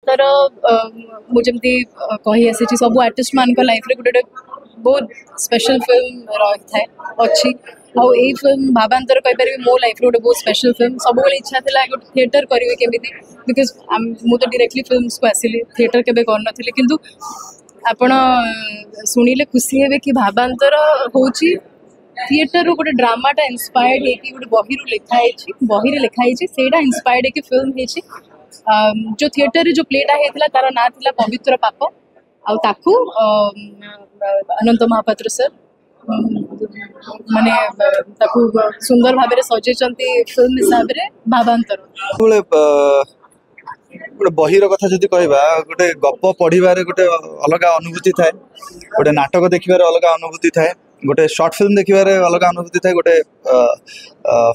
भावांतर मुझे कही आसी सब आर्टिस्ट मान लाइफ रे गोटे बहुत स्पेशल फिल्म रही अच्छी आउ यही फिल्म भावांतर कहीपर मो लाइफ गोटे बहुत स्पेशल फिल्म सब इच्छा था गोटे थिएटर करेंगे केमी बिकज मुझे डायरेक्टली फिल्म को आसिली थिएटर केवे कर किंतु आपण शुणिले खुशी हे कि भावांतर हूँ थिएटर रू गोटे ड्रामाटा इन्स्पायर्ड होगी गोटे बही रे लिखाई से इन्स्पायर्ड होगी फिल्म हो जो थिएटर रे जो प्लेटा होता तार ना था पवित्र पाप आकु अनंत महापात्र सर माने ताकू सुंदर भाव में सजे फिल्म हिसाब से भावांतर गोटे बहिर कथा जदि कहबा गोटे गप पढ़िबारे गोटे अलग अनुभूति थाए गोटे नाटक देखिबारे अलग अनुभूति थाए गोटे शॉर्ट फिल्म देखिबारे अलग अनुभूति थाए गोटे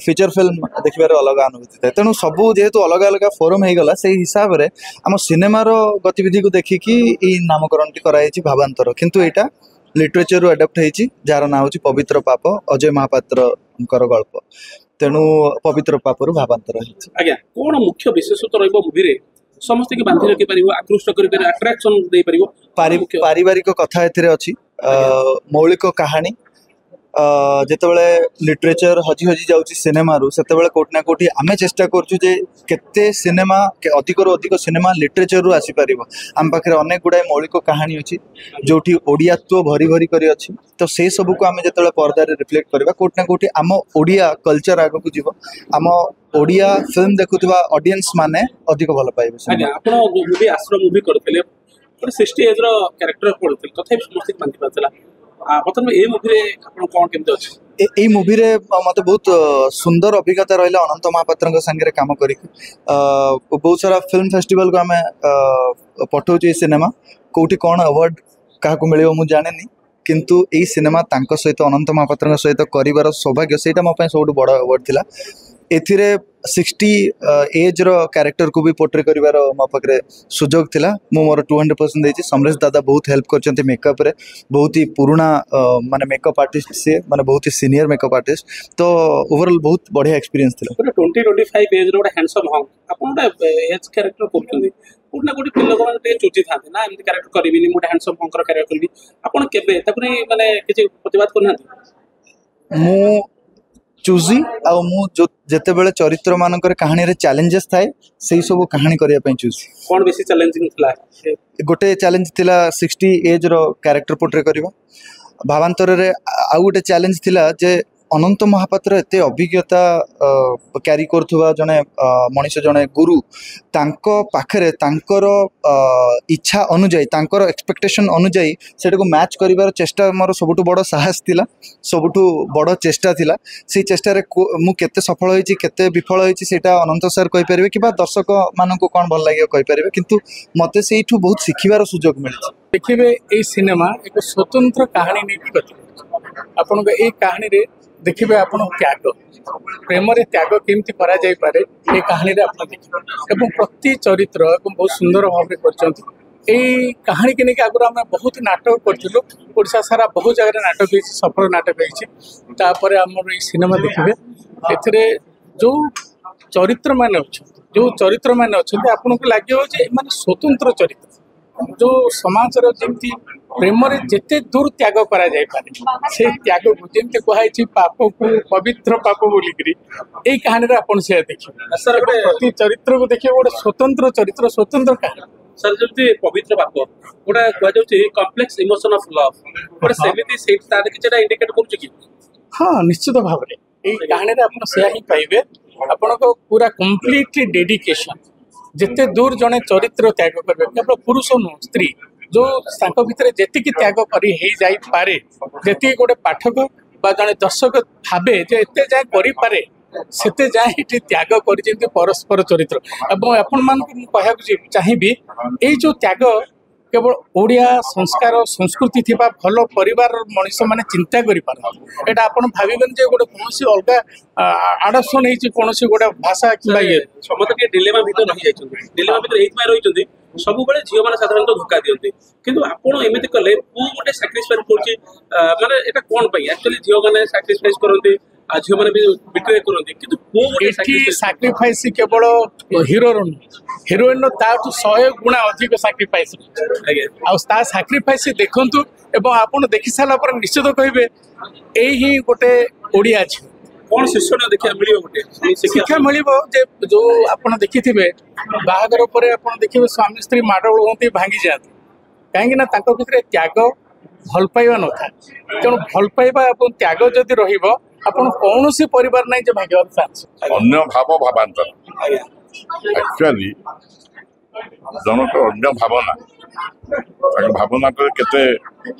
फीचर फिल्म देखिबारे अलग अनुभूति थाए तेणु सबू जेहेतु अलग अलग फोरम हो गला से हिसाब से आम सिनेमार गतिविधि को देखिकी ई नामकरण टी कराई भावांतर किंतु एटा लिटरेचर रू एडाप्ट होती जार ना हूँ पवित्र पाप अजय महापात्र गल्प तेणु पवित्र पापर भावांतर आज्ञा कौन मुख्य विशेषता रही मूवी समस्त की बांधि रखी पार आकृष्ट कर अट्राक्शन दे पारिवारिक कथा एथिरे अछि मौलिक कहानी जितेबाला लिटरेचर हजि हजि जाऊँगी सिनेमा रू से कोटि ना कोटि आमे चेष्टा करूँ जे केते सिनेमा अधिक रू अधिक सिनेमा लिटरेचर रू आसीपर आम पाखे अनेक गुड़ाए मौलिक कहानी अच्छी जोटी ओडियात्व भरी भरी करी अच्छी तो से सबू को आम जो पर्दार रिफ्लेक्ट करवा कोटि ना कोटि आम ओडिया कल्चर आग को जीव आम ओडिया फिल्म देखुवा ऑडियंस माने अधिक भल पाइबे आपण मूवी आश्रम मूवी करथिले 60 एज रो कैरेक्टर पड़थिले तथापि समस्त बांधि पातला बर्तमान ए मूवी रे आपण कोन केमते अछि ए मूवी रे मते बहुत सुंदर अभिज्ञता रहिला अनंत महापात्र संगे काम करी बहुत सारा फिल्म फेस्टिवल को आमे पठौची सिनेमा कोठी कोन अवार्ड काहा को मिलियो मु जानेनी किंतु ए सिनेमा तांको सहित अनंत महापात्र सहित करिवार सौभाग्य सेटा मो पय सबटु बड़ अवार्ड थिला एथिरे 60 एज रो कैरेक्टर को भी पोर्ट्रे करिवार मो पाखरे सुजोग थिला मु मोर 200% देछि समरेश दादा बहुत हेल्प करचंते मेकअप रे बहुत ही पुराना माने मेकअप आर्टिस्ट से माने बहुत ही सीनियर मेकअप आर्टिस्ट तो ओवरऑल बहुत बढ़िया एक्सपीरियंस थिला 20-25 एज रो हैंडसम हम आपण एज कैरेक्टर करचंदी कोना कोटी पिल्लो को माने चुची थाते ना एमती कैरेक्टर करबिनी मोटे हैंडसम फंकर कैरेक्टर करबी आपण केबे ताकने माने किछि प्रतिवाद करनाथि मु चूजी आ मु जो जेते बेले चरित्र मानकर कहानी रे चैलेंजेस थाए सेही सब कहानी करिया पय चूजी कोन बेसी चैलेंजिंग थला गोटे चैलेंज थिला 60 एज रो कैरेक्टर पोर्ट्रे करबा भावांतर रे आ गोटे चैलेंज थिला जे अनंत महापात्र एते अभिज्ञता क्यारी करथुवा जने मनीष जने गुरु तांको पाखरे तांकर इच्छा अनुजाई तांकर एक्सपेक्टेशन अनुजाई सेटा को मैच करिवार चेष्टा मोर सबुठु बड़ साहस थिला सबुठु बड़ चेष्टा थिला से चेष्टा रे मु केते सफल होईची केते विफल होईची सेटा अनंत सर कहि परिबे कि बा दर्शक मानको कोन भल लागियो कहि परिबे किंतु मते सेइठु बहुत सिखिबार सुजोग मिलछि देखिबे ए सिनेमा एक स्वतंत्र कहानी नै गति आपन ए कहानी रे देखिए आप त्याग प्रेम त्याग केमती करा जाई पारे ये कहानी रे आप देखिए प्रति चरित्र बहुत सुंदर भाव में कहानी के नहीं आगुरी आम बहुत नाटक करूँ सारा बहुत जगह नाटक सफल नाटक होपर आम सिनेमा देखिए ए जो चरित्र मान जो चरित्र मान अच्छा आपन को लगे स्वतंत्र चरित्र जो समाज जमी प्रेम जेते दूर त्याग करा जाई पारे से त्याग को जमी कहुई पाप को पवित्र पाप बोलिकी यही कहानी आपन से देखिए सर प्रति चरित्र को देखिए गोटे स्वतंत्र चरित्र स्वतंत्र कहानी सर जब पवित्र पाप गोटा कह कॉम्प्लेक्स इमोशन ऑफ लव गोटे सेमिति सेटा इंडिकेट करूँ कि हाँ निश्चित भाव में यही कहानी आप ही पाइबे आपण को पूरा कंप्लीटली डेडिकेशन जिते दूर जड़े चरित्र त्याग करेंगे केवल पुरुष नुह स्त्री जो भितर जी त्याग करे जी गोटे पाठक बा जड़े दर्शक भावे जे एते जाए करे सेते जाए त्याग कर परस्पर चरित्र एवं आपण मान कह चाहिए यही जो त्याग केवल ओडिया संस्कार संस्कृति थिबा भल परिवार मनीष माने चिंता करि पार एटा आपण भाबिबन जे गोटे कोनोसी अलगा आडप्शन हेछि कोनोसी गोटे भाषा किबा ये समस्त के डिलेमा भीतर रहि जाइछन डिलेमा भीतर एही माय रहिछन सब बेले झियो माने साधारणतः धोखा दियंती किंतु आपण एमिति कले पु गोटे सैक्रिफाइस करछि माने एटा कोन पई एक्चुअली झियो माने सैक्रिफाइस करंती ଝିଅ ମାନେ ବି ବିଟ୍ରେ କରନ୍ତି କିନ୍ତୁ ପୁଅ ଗୋଟେ ଏଠି ସାକ୍ରିଫାଇସ୍ କେବଳ ହିରୋର ନୁହେଁ, ହିରୋଇନ୍ର ତାଠୁ 100 ଗୁଣା ଅଧିକ ସାକ୍ରିଫାଇସ୍ ଆଜ୍ଞା ଆଉ ତା ସାକ୍ରିଫାଇସ୍ ଦେଖନ୍ତୁ ଏବଂ ଆପଣ ଦେଖି ସାରିଲା ପରେ ନିଶ୍ଚିତ କହିବେ ଏଇ ହିଁ ଗୋଟେ ଓଡ଼ିଆ ଝିଅ। କଣ ଶିକ୍ଷଣ ଦେଖିବାକୁ ମିଳିବ ଗୋଟେ ଶିକ୍ଷା ମିଳିବ ଯେ ଯୋଉ ଆପଣ ଦେଖିଥିବେ ବାହାଘର ପରେ ଆପଣ ଦେଖିବେ ସ୍ୱାମୀ ସ୍ତ୍ରୀ ମାଡ଼ଗୋଳ ହୁଅନ୍ତି ଭାଙ୍ଗି ଯାଆନ୍ତି କାହିଁକି ନା ତାଙ୍କ ଭିତରେ ତ୍ୟାଗ ଭଲ ପାଇବା ନଥାଏ। ତେଣୁ ଭଲ ପାଇବା ଏବଂ ତ୍ୟାଗ ଯଦି ରହିବ ଆପଣ କୌଣସି ପରିବାର ନାହିଁ ଯେ ଭାଙ୍ଗିବାର ଚାନ୍ସ। ଅନ୍ୟ ଭାବ ଭାବାନ୍ତର ଆଜ୍ଞା ଆକ୍ଚୁଆଲି ଜଣଙ୍କର ଅନ୍ୟ ଭାବନା ତାଙ୍କ ଭାବନାଟାରେ କେତେ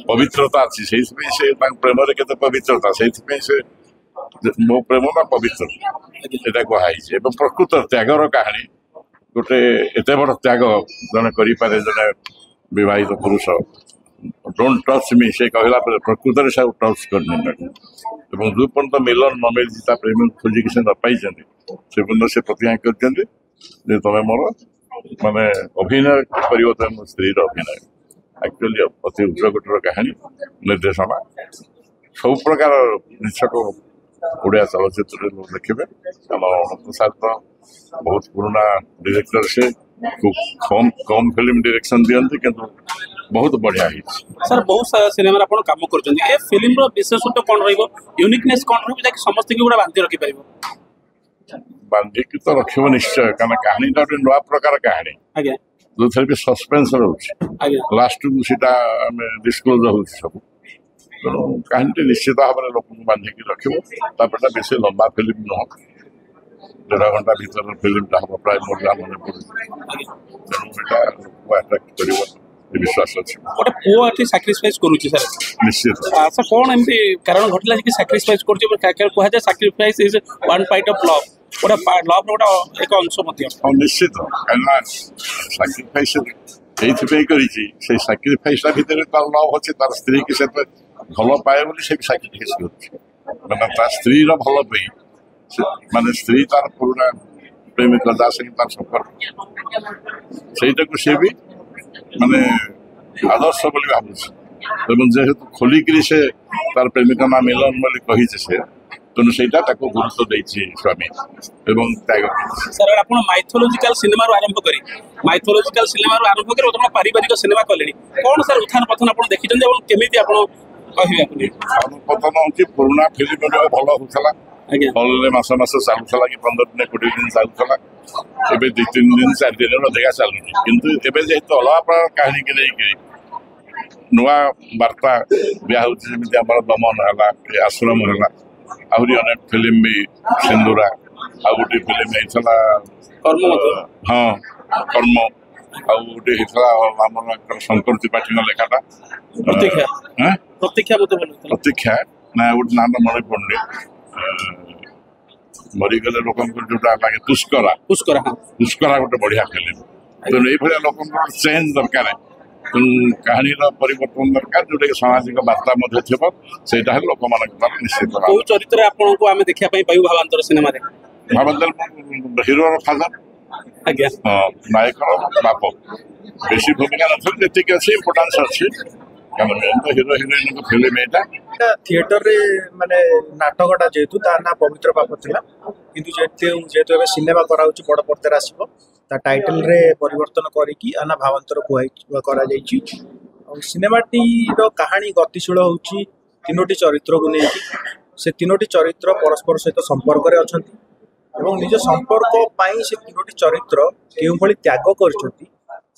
ପବିତ୍ରତା ଅଛି ସେଇଥିପାଇଁ ସେ ତାଙ୍କ ପ୍ରେମରେ କେତେ ପବିତ୍ରତା ସେଇଥିପାଇଁ ସେ ମୋ ପ୍ରେମ ବା ପବିତ୍ର ଏଇଟା କୁହାଯାଇଛି ଏବଂ ପ୍ରକୃତ ତ୍ୟାଗର କାହାଣୀ ଗୋଟେ ଏତେ ବଡ଼ ତ୍ୟାଗ ଜଣେ କରିପାରେ ଜଣେ ବିବାହିତ ପୁରୁଷ ଡୋଣ୍ଟ ଟଚ୍ ମି ସେ କହିଲା ପରେ ପ୍ରକୃତରେ ସେ ଆଉ ଟଚ୍ କରିନି ଏବଂ ଯେଉଁ ପର୍ଯ୍ୟନ୍ତ ମିଲନ ନ ମିଳିଛି ତା ପ୍ରେମ ଖୋଜିକି ସେ ନ ପାଇଛନ୍ତି ସେ ପର୍ଯ୍ୟନ୍ତ ସେ ପ୍ରତିଜ୍ଞା କରିଛନ୍ତି ଯେ ତମେ ମୋର ମାନେ ଅଭିନୟ କରିବ ତମେ ମୋ ସ୍ତ୍ରୀର ଅଭିନୟ ଆକ୍ଚୁଆଲି ଅତି ଉଚ୍ଚକୋଟୀର କାହାଣୀ ନିର୍ଦ୍ଦେଶନା ସବୁ ପ୍ରକାର ଜିନିଷକୁ ଓଡ଼ିଆ ଚଳଚ୍ଚିତ୍ରରେ ଦେଖିବେ ଆମର ଅନନ୍ତପ୍ରସାଦ ତ ବହୁତ ପୁରୁଣା ଡିରେକ୍ଟର ସେ ଖୁବ୍ କମ୍ ଫିଲ୍ମ ଡିରେକ୍ସନ ଦିଅନ୍ତି କିନ୍ତୁ ବହୁତ ବଢ଼ିଆ ହେଇଛି। ସାର୍ ବହୁତ ସାରା ସିନେମାରେ ଆପଣ କାମ କରୁଛନ୍ତି ଏ ଫିଲ୍ମର ବିଶେଷତ୍ୱ କ'ଣ ରହିବ ୟୁନିକନେସ୍ କ'ଣ ରହିବ ଯାହାକି ସମସ୍ତଙ୍କୁ ଗୋଟେ ବାନ୍ଧି ରଖିପାରିବ? ବାନ୍ଧିକି ତ ରଖିବ ନିଶ୍ଚୟ କାରଣ କାହାଣୀଟା ଗୋଟେ ନୂଆ ପ୍ରକାର କାହାଣୀ ଆଜ୍ଞା ଯୋଉଥିରେ ବି ସସ୍ପେନ୍ସ ରହୁଛି ଆଜ୍ଞା ଲାଷ୍ଟକୁ ସେଟା ଆମେ ଡିସକ୍ଲୋଜ ହଉଛି ସବୁ ତେଣୁ କାହାଣୀଟି ନିଶ୍ଚିତ ଭାବରେ ଲୋକଙ୍କୁ ବାନ୍ଧିକି ରଖିବ ତାପରେ ବେଶୀ ଲମ୍ବା ଫିଲ୍ମ ନୁହଁ 1.5 ଘଣ୍ଟା ଭିତର ଫିଲ୍ମଟା ହବ ପ୍ରାୟ ମୋର ଯାହା ମନେ ପଡୁଛି ତେଣୁ ଏଇଟା ଲୋକଙ୍କୁ ଆଟ୍ରାକ୍ଟ କରିବ ବିଶ୍ୱାସ ଅଛି। ଗୋଟେ ପୁଅ ଏଠି ସାକ୍ରିଫାଇସ୍ କରୁଛି ସାର୍ ନିଶ୍ଚିତ ସାର୍ କ'ଣ ଏମିତି କାରଣ ଘଟିଲା କି ସାକ୍ରିଫାଇସ୍ କରୁଛି କୁହାଯାଏ sacrifice is one part of love ଗୋଟେ ଲଭ୍ର ଗୋଟେ ଏକ ଅଂଶ ମଧ୍ୟ ହଁ ନିଶ୍ଚିତ କାହିଁକିନା ସାକ୍ରିଫାଇସ୍ ସେଇଥିପାଇଁ କରିଛି ସେଇ ସାକ୍ରିଫାଇସ୍ଟା ଭିତରେ ତାର ଲଭ୍ ଅଛି ତାର ସ୍ତ୍ରୀକି ସେ ଭଲ ପାଏ ବୋଲି ସେ ବି ସାକ୍ରିଫାଇସ୍ କରୁଛି ମାନେ ତା ସ୍ତ୍ରୀର ଭଲ ପାଇଁ ମାନେ ସ୍ତ୍ରୀ ତାର ପୁରୁଣା ପ୍ରେମିକ ତା ସଙ୍ଗେ ତାର ସମ୍ପର୍କ ସେଇଟାକୁ ସେ ବି ମାନେ ଆଦର୍ଶ ବୋଲି ଭାବୁଛି ଏବଂ ଯେହେତୁ ଖୋଲିକିରି ସେ ତାର ପ୍ରେମିକ ନାଁ ମିଲନ ବୋଲି କହିଛି ସେ ତେଣୁ ସେଇଟା ତାକୁ ଗୁରୁତ୍ୱ ଦେଇଛି ସ୍ୱାମୀ ଏବଂ ତ୍ୟାଗ ସାର୍ ଆପଣ ମାଇଥୋଲୋଜିକାଲ ସିନେମାରୁ ଆରମ୍ଭ କରି ବର୍ତ୍ତମାନ ପାରିବାରିକ ସିନେମା କଲେଣି କ'ଣ ସାର୍ ଉତ୍ଥାନ ପତନ ଆପଣ ଦେଖିଛନ୍ତି ଏବଂ କେମିତି ଆପଣ କହିବେ ପତନ ହଉଛି ପୁରୁଣା ଫିଲ୍ମ ଭଲ ହଉଥିଲା ଆଜ୍ଞା ହଲରେ ମାସ ଚାଲୁଥିଲା କି 15 ଦିନ 20 ଦିନ ଚାଲୁଥିଲା ଏବେ 2-3 ଦିନ 4 ଦିନର ଅଧିକା ଚାଲୁନି କିନ୍ତୁ ଏବେ ଯେହେତୁ ଅଲଗା ପ୍ରକାର କାହାଣୀକି ନେଇକି ନୂଆ ବାର୍ତ୍ତା ଦିଆହଉଛି ଯେମିତି ଆମର ଦମନ ହେଲା କି ଆଶ୍ରମ ହେଲା ଆହୁରି ଅନେକ ଫିଲ୍ମ ବି ସିନ୍ଦୁରା ଆଉ ଗୋଟେ ଫିଲ୍ମ ହେଇଥିଲା ହଁ କର୍ମ ଆଉ ଗୋଟେ ହେଇଥିଲା ଆମର ଶଙ୍କର ତ୍ରିପାଠୀଙ୍କ ଲେଖାଟା ପ୍ରତୀକ୍ଷା ନା ଗୋଟେ ନାଁ ମନେ ପଡୁନି ମରିଗଲେ ଲୋକଙ୍କର ଯୋଉଟା ଲାଗେ ପୁଷ୍କରା ଗୋଟେ ବଢିଆ ଫିଲ୍ମ ତେଣୁ ଏଇଭଳିଆ ଲୋକଙ୍କର ଚେଞ୍ଜ ଦରକାର ତେଣୁ କାହାଣୀର ପରିବର୍ତ୍ତନ ଦରକାର ଯୋଉଟାକି ସାମାଜିକ ବାର୍ତ୍ତା ମଧ୍ୟ ଥିବ ସେଇଟା ହେଲେ ଲୋକମାନଙ୍କ ଦ୍ୱାରା ନିଶ୍ଚିତ କୋଉ ଚରିତ୍ର ଆପଣଙ୍କୁ ଆମେ ଦେଖିବା ପାଇଁ ପାଇବୁ ଭାବାନ୍ତର ସିନେମାରେ? ଭାବାନ୍ତର ହିରୋର ଫାଦର ଆଜ୍ଞା ନାୟକର ବାପ ବେଶୀ ଭୂମିକା ନଥିଲେ ଯେତିକି ଅଛି ଇମ୍ପୋର୍ଟାନ୍ସ ଅଛି କାରଣ ହିରୋ ହିରୋଇନଙ୍କ ଫିଲ୍ମ ଏଇଟା थिएटर माने नाटकटा जेहेतु तार ना पवित्र पाप थिला किंतु जेहेतु एबे सिनेमा कराउची बड़ पर्दार आसीबो ता टाइटल रे परिवर्तन करिकी आना भावांतर कुहाई करा जाईची और सिनेमाटी रो कहानी गतिशील होउची तीनोटी चरित्र को नेकी से तीनोटी चरित्र परस्पर सहित संपर्क रे अछंती एवं निज संपर्क पाई से तीनोटी चरित्र केउ भली त्याग करछंती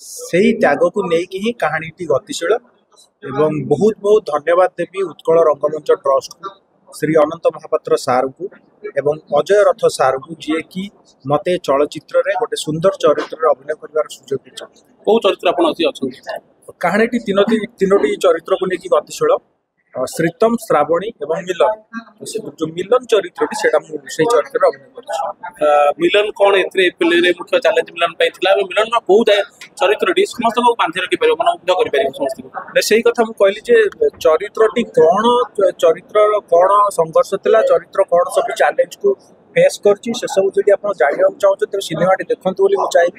सेही त्याग को नेकी ही कहानीटी गतिशील एवं बहुत बहुत धन्यवाद देवी उत्कल रंगमंच ट्रस्ट को श्री अनंत महापात्र सार को एवं अजय रथ सार को जी कि मते चलचित्र रे गोटे सुंदर चरित्र अभिनय करबार सुजोग दिछन। को चरित्र आपण अछि अछन कहानीटी तीनोटी चरित्र को नेकी गतिशील श्रीतम श्रावणी एवं मिलन जो मिलन चरित्र सेटा मु से चरित्र अभिनय करछि। मिलन कोन एथरे फिल्म रे मुख्य चैलेंज मिलन पाइथिला मिलन में बहुत चरित्रटी समस्त को बांधि रखि परिबो मन उद्ध करि परिबो समस्त को सेही कथा मु कहली जे चरित्रटी कोन चरित्र कोन संघर्ष थिला चरित्र कोन सब चैलेंज को फेस करछि से सब जदि आपण जानिया चाहौ त सिनेमाटी देखंतु बोली मु चाहि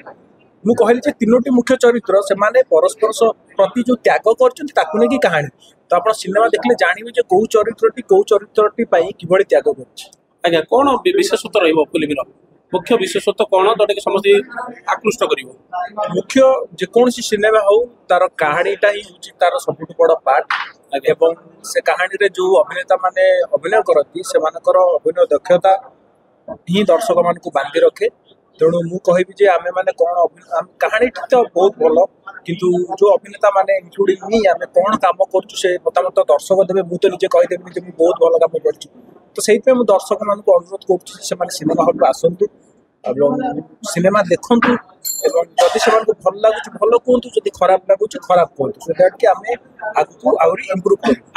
मु कहली जे तीनोटी मुख्य चरित्र से माने परस्पर प्रति जो त्याग करछन ताकु नेकी कहानी तो आप सिनेमा देखले जानिबे जे को चरित्रटी पाई किभଳି त्याग करछि। ଆଜ୍ଞା କ'ଣ ବିଶେଷତ୍ୱ ରହିବ ଫିଲ୍ମର ମୁଖ୍ୟ ବିଶେଷତ୍ୱ କ'ଣ ଯୋଉଟା କି ସମସ୍ତେ ଆକୃଷ୍ଟ କରିବ ମୁଖ୍ୟ ଯେକୌଣସି ସିନେମା ହଉ ତାର କାହାଣୀଟା ହିଁ ହେଉଛି ତାର ସବୁଠୁ ବଡ଼ ପାର୍ଟ ଏବଂ ସେ କାହାଣୀରେ ଯୋଉ ଅଭିନେତା ମାନେ ଅଭିନୟ କରନ୍ତି ସେମାନଙ୍କର ଅଭିନୟ ଦକ୍ଷତା ହିଁ ଦର୍ଶକ ମାନଙ୍କୁ ବାନ୍ଧି ରଖେ ତେଣୁ ମୁଁ କହିବି ଯେ ଆମେ ମାନେ କ'ଣ କାହାଣୀଟି ତ ବହୁତ ଭଲ କିନ୍ତୁ ଯୋଉ ଅଭିନେତା ମାନେ ଇନକ୍ଲୁଡିଂ ମି ଆମେ କ'ଣ କାମ କରୁଛୁ ସେ ମତାମତ ଦର୍ଶକ ଦେବେ ମୁଁ ତ ନିଜେ କହିଦେବିନି ଯେ ମୁଁ ବହୁତ ଭଲ କାମ କରିଛି ତ ସେଇଥିପାଇଁ ମୁଁ ଦର୍ଶକ ମାନଙ୍କୁ ଅନୁରୋଧ କରୁଛି ଯେ ସେମାନେ ସିନେମା ହଲକୁ ଆସନ୍ତୁ ଏବଂ ସିନେମା ଦେଖନ୍ତୁ ଏବଂ ଯଦି ସେମାନଙ୍କୁ ଭଲ ଲାଗୁଛି ଭଲ କୁହନ୍ତୁ ଯଦି ଖରାପ ଲାଗୁଛି ଖରାପ କୁହନ୍ତୁ ସୋ ଦ୍ୟାଟ୍ କି ଆମେ ଆଗକୁ ଆହୁରି ଇମ୍ପ୍ରୁଭ୍ କରିବୁ।